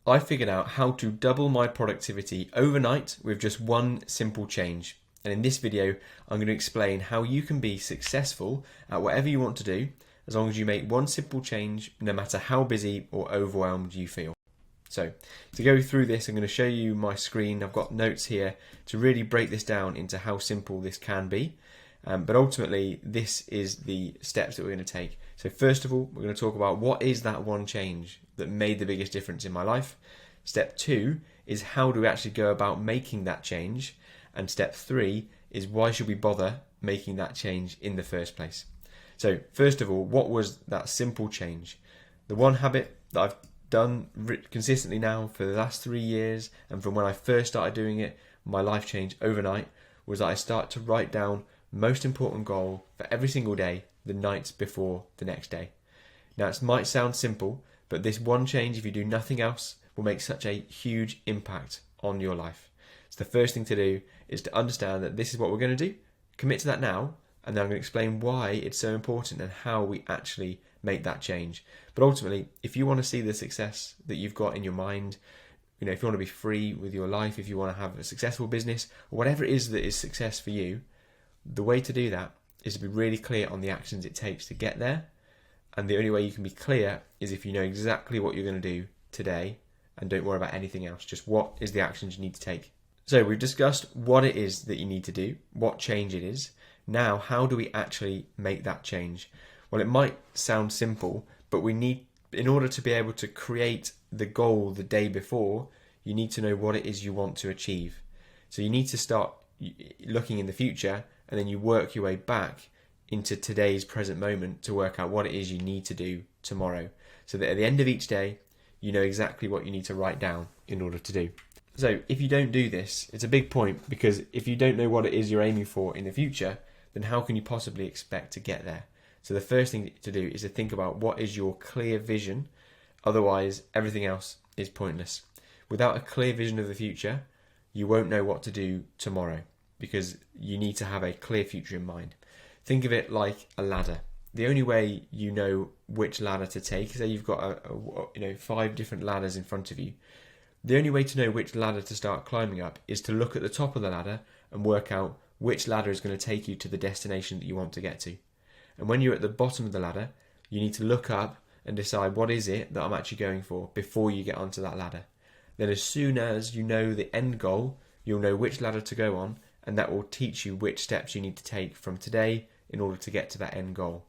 I figured out how to double my productivity overnight with just one simple change. And in this video, I'm going to explain how you can be successful at whatever you want to do, as long as you make one simple change, no matter how busy or overwhelmed you feel. So, to go through this, I'm going to show you my screen. I've got notes here to really break this down into how simple this can be. But ultimately, this is the steps that we're going to take. So first of all, we're going to talk about what is that one change that made the biggest difference in my life. Step 2 is how do we actually go about making that change. And step 3 is why should we bother making that change in the first place. So first of all, what was that simple change? The one habit that I've done consistently now for the last 3 years, and from when I first started doing it, my life changed overnight, was that I start to write down most important goal for every single day the night before the next day. Now it might sound simple, but this one change, if you do nothing else, will make such a huge impact on your life. So the first thing to do is to understand that this is what we're going to do, commit to that now, and then I'm going to explain why it's so important and how we actually make that change. But ultimately, if you want to see the success that you've got in your mind, if you want to be free with your life, if you want to have a successful business, or whatever it is that is success for you, the way to do that is to be really clear on the actions it takes to get there. And the only way you can be clear is if you know exactly what you're going to do today and don't worry about anything else. Just what is the actions you need to take. So we've discussed what it is that you need to do, what change it is. Now, how do we actually make that change? Well, it might sound simple, but we need, in order to be able to create the goal the day before, you need to know what it is you want to achieve. So you need to start looking in the future, and then you work your way back into today's present moment to work out what it is you need to do tomorrow. So that at the end of each day, you know exactly what you need to write down in order to do. So if you don't do this, it's a big point, because if you don't know what it is you're aiming for in the future, then how can you possibly expect to get there? So the first thing to do is to think about what is your clear vision. Otherwise, everything else is pointless. Without a clear vision of the future, you won't know what to do tomorrow, because you need to have a clear future in mind. Think of it like a ladder. The only way you know which ladder to take, say you've got 5 different ladders in front of you. The only way to know which ladder to start climbing up is to look at the top of the ladder and work out which ladder is going to take you to the destination that you want to get to. And when you're at the bottom of the ladder, you need to look up and decide what is it that I'm actually going for before you get onto that ladder. Then as soon as you know the end goal, you'll know which ladder to go on, and that will teach you which steps you need to take from today in order to get to that end goal.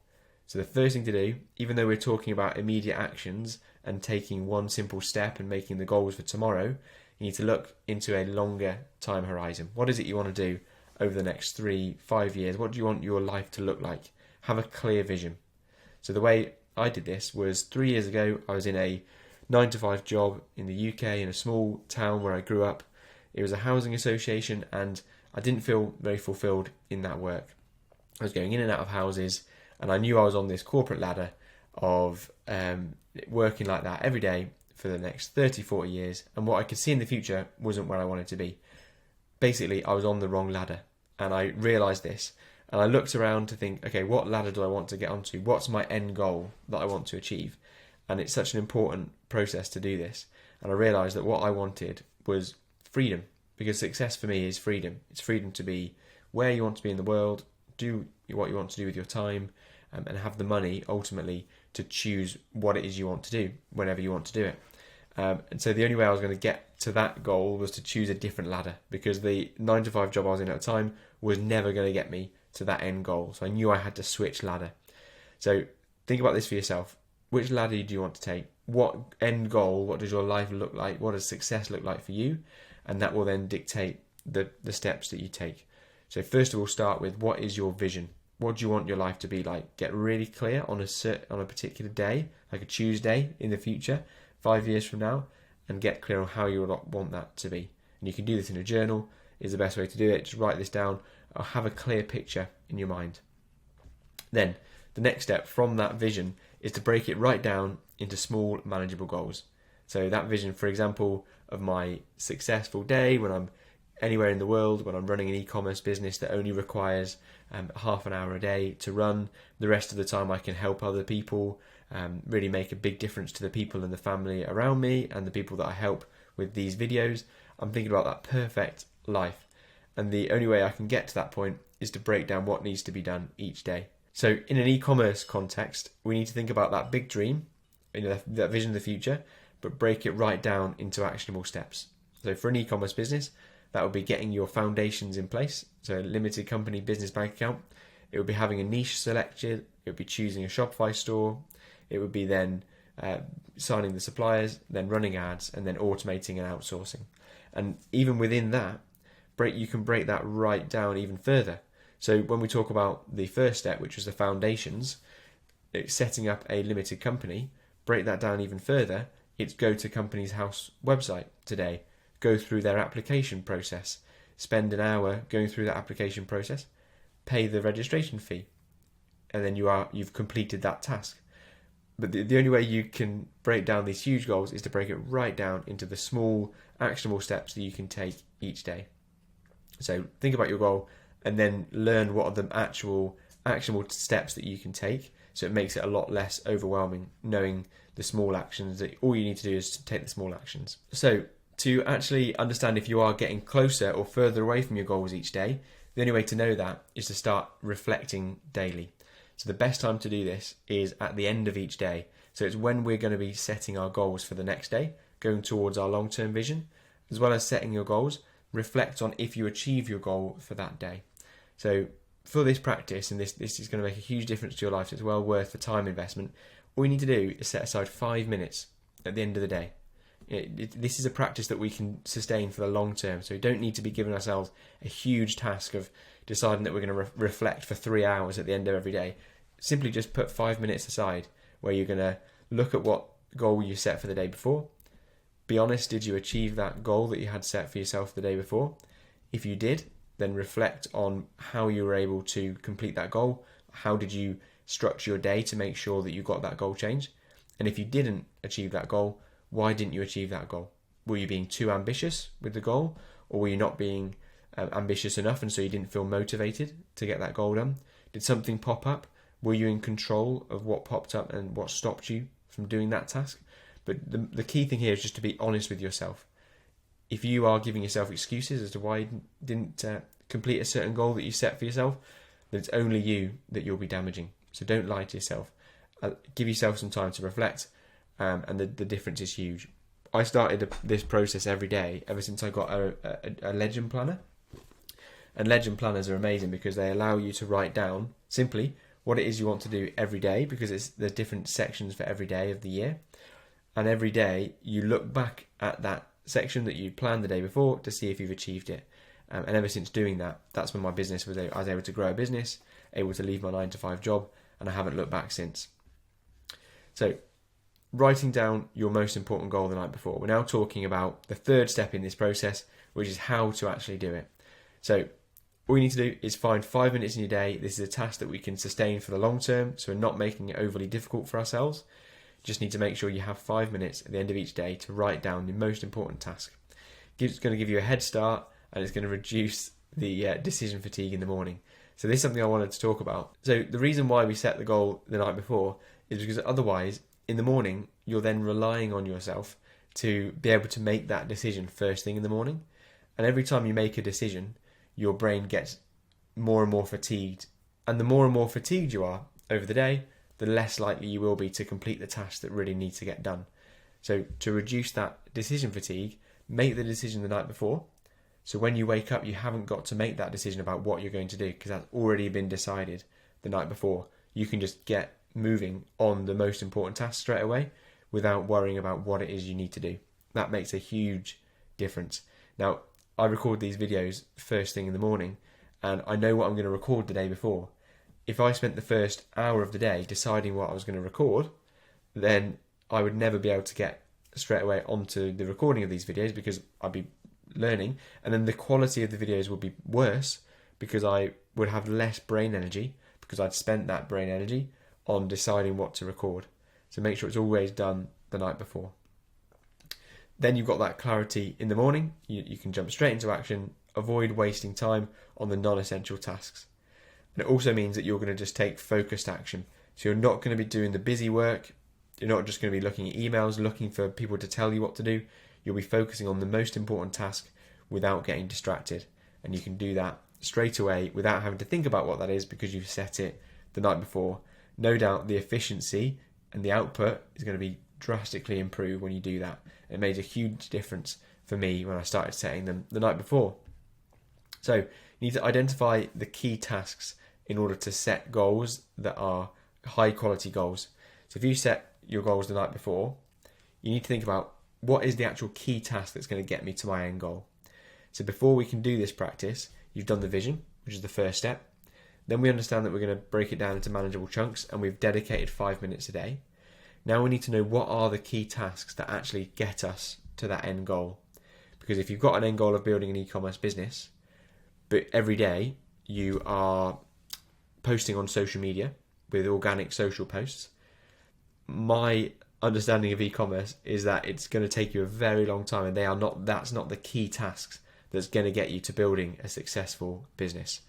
So the first thing to do, even though we're talking about immediate actions and taking one simple step and making the goals for tomorrow, you need to look into a longer time horizon. What is it you want to do over the next 3-5 years? What do you want your life to look like? Have a clear vision. So the way I did this was 3 years ago. I was in a 9-to-5 job in the UK in a small town where I grew up. It was a housing association, and I didn't feel very fulfilled in that work. I was going in and out of houses, and I knew I was on this corporate ladder of working like that every day for the next 30-40 years, and what I could see in the future wasn't where I wanted to be. Basically, I was on the wrong ladder, and I realised this, and I looked around to think, okay, what ladder do I want to get onto? What's my end goal that I want to achieve? And it's such an important process to do this, and I realised that what I wanted was freedom, because success for me is freedom. It's freedom to be where you want to be in the world, do what you want to do with your time, and have the money ultimately to choose what it is you want to do whenever you want to do it. And so the only way I was going to get to that goal was to choose a different ladder, because the 9-to-5 job I was in at the time was never going to get me to that end goal. So I knew I had to switch ladder. So think about this for yourself. Which ladder do you want to take? What end goal, what does your life look like? What does success look like for you? And that will then dictate the steps that you take. So first of all, start with what is your vision? What do you want your life to be like? Get really clear on a particular day, like a Tuesday in the future, 5 years from now, and get clear on how you want that to be. And you can do this in a journal, is the best way to do it. Just write this down, or have a clear picture in your mind. Then the next step from that vision is to break it right down into small, manageable goals. So that vision, for example, of my successful day when I'm anywhere in the world, when I'm running an e-commerce business that only requires half an hour a day to run. The rest of the time I can help other people really make a big difference to the people in the family around me and the people that I help with these videos. I'm thinking about that perfect life. And the only way I can get to that point is to break down what needs to be done each day. So in an e-commerce context, we need to think about that big dream, that vision of the future, but break it right down into actionable steps. So for an e-commerce business, that would be getting your foundations in place. So a limited company business bank account. It would be having a niche selected. It would be choosing a Shopify store. It would be then signing the suppliers, then running ads, and then automating and outsourcing. And even within that, you can break that right down even further. So when we talk about the first step, which was the foundations, it's setting up a limited company, break that down even further. It's go to Companies House website today, go through their application process, spend an hour going through that application process, pay the registration fee, and then you've completed that task. But the only way you can break down these huge goals is to break it right down into the small, actionable steps that you can take each day. So think about your goal and then learn what are the actual actionable steps that you can take, so it makes it a lot less overwhelming, knowing the small actions, that all you need to do is to take the small actions. So to actually understand if you are getting closer or further away from your goals each day, the only way to know that is to start reflecting daily. So the best time to do this is at the end of each day. So it's when we're going to be setting our goals for the next day, going towards our long-term vision, as well as setting your goals. Reflect on if you achieve your goal for that day. So for this practice, and this is going to make a huge difference to your life, so it's well worth the time investment, all you need to do is set aside 5 minutes at the end of the day. This is a practice that we can sustain for the long term, so we don't need to be giving ourselves a huge task of deciding that we're going to reflect for 3 hours at the end of every day. Simply just put 5 minutes aside where you're going to look at what goal you set for the day before. Be honest, did you achieve that goal that you had set for yourself the day before? If you did, then reflect on how you were able to complete that goal. How did you structure your day to make sure that you got that goal changed? And if you didn't achieve that goal, why didn't you achieve that goal? Were you being too ambitious with the goal, or were you not being ambitious enough and so you didn't feel motivated to get that goal done? Did something pop up? Were you in control of what popped up and what stopped you from doing that task? But the key thing here is just to be honest with yourself. If you are giving yourself excuses as to why you didn't complete a certain goal that you set for yourself, then it's only you that you'll be damaging. So don't lie to yourself. Give yourself some time to reflect, and the difference is huge. I started this process every day ever since I got a legend planner. And legend planners are amazing because they allow you to write down simply what it is you want to do every day, because there's different sections for every day of the year. And every day you look back at that section that you planned the day before to see if you've achieved it. And ever since doing that, that's when my business I was able to grow a business, able to leave my 9-to-5 job, and I haven't looked back since. So writing down your most important goal the night before. We're now talking about the third step in this process, which is how to actually do it. So all you need to do is find 5 minutes in your day. This is a task that we can sustain for the long term, so we're not making it overly difficult for ourselves. Just need to make sure you have 5 minutes at the end of each day to write down the most important task. It's going to give you a head start, and it's going to reduce the decision fatigue in the morning. So this is something I wanted to talk about. So the reason why we set the goal the night before is because otherwise, in the morning, you're then relying on yourself to be able to make that decision first thing in the morning. And every time you make a decision, your brain gets more and more fatigued. And the more and more fatigued you are over the day, the less likely you will be to complete the tasks that really need to get done. So to reduce that decision fatigue, make the decision the night before. So when you wake up, you haven't got to make that decision about what you're going to do, because that's already been decided the night before. You can just get moving on the most important task straight away without worrying about what it is you need to do. That makes a huge difference. Now, I record these videos first thing in the morning, and I know what I'm going to record the day before. If I spent the first hour of the day deciding what I was going to record, then I would never be able to get straight away onto the recording of these videos, because I'd be learning, and then the quality of the videos would be worse because I would have less brain energy, because I'd spent that brain energy on deciding what to record. So make sure it's always done the night before. Then you've got that clarity in the morning. You can jump straight into action, avoid wasting time on the non-essential tasks. And it also means that you're going to just take focused action. So you're not going to be doing the busy work. You're not just going to be looking at emails, looking for people to tell you what to do. You'll be focusing on the most important task without getting distracted. And you can do that straight away without having to think about what that is because you've set it the night before. No doubt the efficiency and the output is going to be drastically improved when you do that. It made a huge difference for me when I started setting them the night before. So you need to identify the key tasks in order to set goals that are high quality goals. So if you set your goals the night before, you need to think about what is the actual key task that's going to get me to my end goal. So before we can do this practice, you've done the vision, which is the first step. Then we understand that we're going to break it down into manageable chunks, and we've dedicated 5 minutes a day. Now we need to know what are the key tasks that actually get us to that end goal. Because if you've got an end goal of building an e-commerce business, but every day you are posting on social media with organic social posts, my understanding of e-commerce is that it's going to take you a very long time, and that's not the key tasks that's going to get you to building a successful business.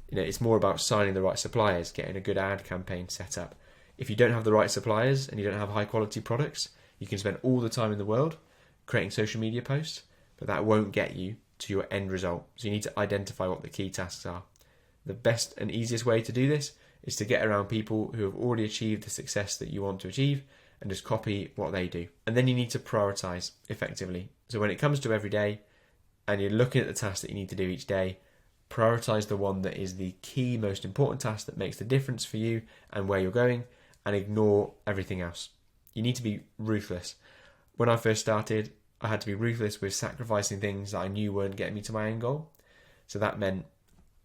It's more about signing the right suppliers, getting a good ad campaign set up. If you don't have the right suppliers and you don't have high quality products, you can spend all the time in the world creating social media posts, but that won't get you to your end result. So you need to identify what the key tasks are. The best and easiest way to do this is to get around people who have already achieved the success that you want to achieve and just copy what they do. And then you need to prioritize effectively. So when it comes to every day and you're looking at the tasks that you need to do each day, prioritize the one that is the key, most important task that makes the difference for you and where you're going, and ignore everything else. You need to be ruthless. When I first started, I had to be ruthless with sacrificing things that I knew weren't getting me to my end goal. So that meant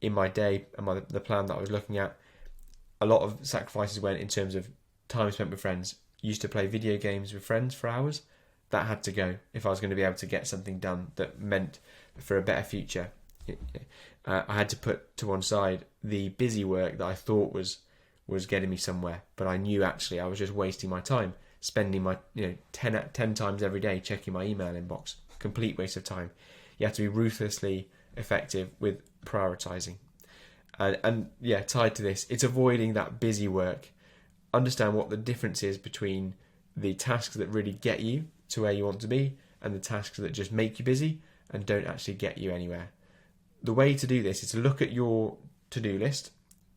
in my day and the plan that I was looking at, a lot of sacrifices went in terms of time spent with friends. Used to play video games with friends for hours. That had to go if I was going to be able to get something done that meant for a better future. I had to put to one side the busy work that I thought was getting me somewhere, but I knew actually I was just wasting my time, spending my 10 times every day checking my email inbox. Complete waste of time. You have to be ruthlessly effective with prioritizing. And tied to this, it's avoiding that busy work. Understand what the difference is between the tasks that really get you to where you want to be and the tasks that just make you busy and don't actually get you anywhere. The way to do this is to look at your to-do list,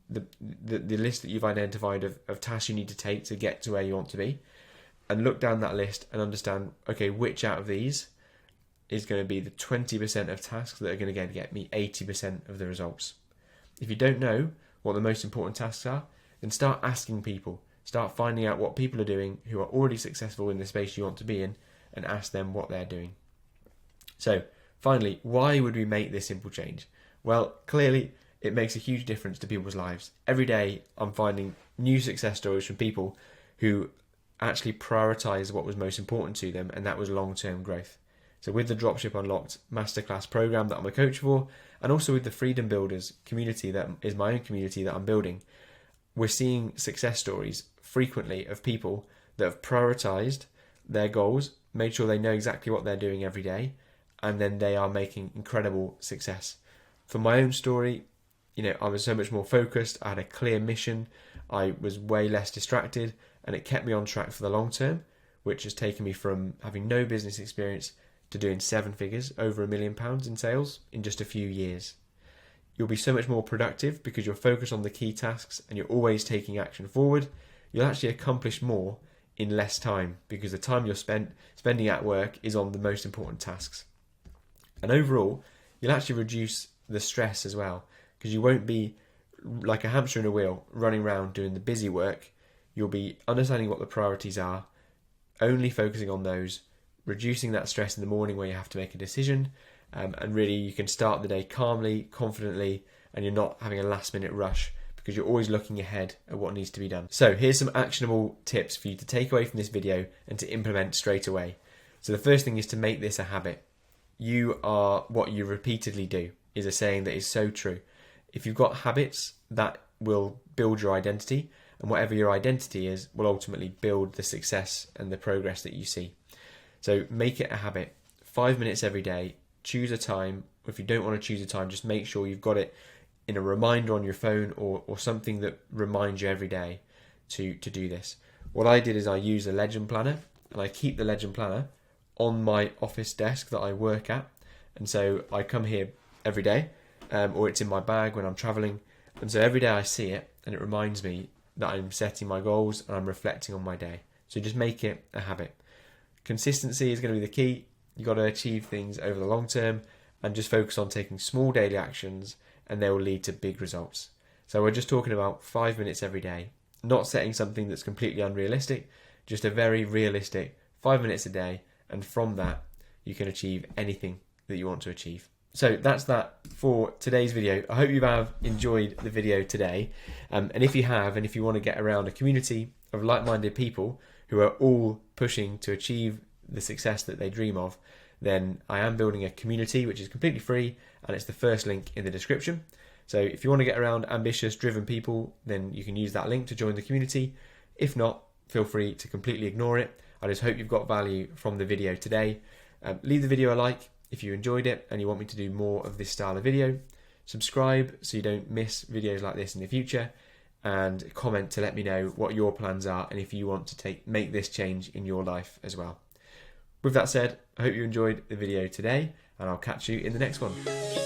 the list that you've identified of tasks you need to take to get to where you want to be, and look down that list and understand, okay, which out of these is going to be the 20% of tasks that are going to get me 80% of the results. If you don't know what the most important tasks are, then start asking people. Start finding out what people are doing who are already successful in the space you want to be in, and ask them what they're doing. So, finally, why would we make this simple change? Well, clearly, it makes a huge difference to people's lives. Every day, I'm finding new success stories from people who actually prioritize what was most important to them, and that was long-term growth. So with the Dropship Unlocked Masterclass program that I'm a coach for, and also with the Freedom Builders community that is my own community that I'm building, we're seeing success stories frequently of people that have prioritized their goals, made sure they know exactly what they're doing every day, and then they are making incredible success. For my own story, I was so much more focused, I had a clear mission, I was way less distracted, and it kept me on track for the long term, which has taken me from having no business experience to doing 7 figures, over £1 million in sales in just a few years. You'll be so much more productive because you're focused on the key tasks and you're always taking action forward. You'll actually accomplish more in less time because the time you're spending at work is on the most important tasks. And overall, you'll actually reduce the stress as well because you won't be like a hamster in a wheel running around doing the busy work. You'll be understanding what the priorities are, only focusing on those, reducing that stress in the morning where you have to make a decision, and really you can start the day calmly, confidently, and you're not having a last minute rush because you're always looking ahead at what needs to be done. So here's some actionable tips for you to take away from this video and to implement straight away. So the first thing is to make this a habit. You are what you repeatedly do, is a saying that is so true. If you've got habits, that will build your identity, and whatever your identity is will ultimately build the success and the progress that you see. So make it a habit. 5 minutes every day. Choose a time. If you don't want to choose a time, just make sure you've got it in a reminder on your phone or something that reminds you every day. to do this. What I did is I use a legend planner, and I keep the legend planner on my office desk that I work at. And so I come here every day, or it's in my bag when I'm traveling. And so every day I see it, and it reminds me that I'm setting my goals and I'm reflecting on my day. So just make it a habit. Consistency is going to be the key. You've got to achieve things over the long term, and just focus on taking small daily actions, and they will lead to big results. So we're just talking about 5 minutes every day, not setting something that's completely unrealistic, just a very realistic 5 minutes a day, and from that you can achieve anything that you want to achieve. So that's that for today's video. I hope you have enjoyed the video today, and if you have, and if you want to get around a community of like-minded people who are all pushing to achieve the success that they dream of, then I am building a community which is completely free, and it's the first link in the description. So if you want to get around ambitious, driven people, then you can use that link to join the community. If not, feel free to completely ignore it. I just hope you've got value from the video today. Leave the video a like if you enjoyed it and you want me to do more of this style of video. Subscribe so you don't miss videos like this in the future, and comment to let me know what your plans are and if you want to make this change in your life as well. With that said, I hope you enjoyed the video today, and I'll catch you in the next one.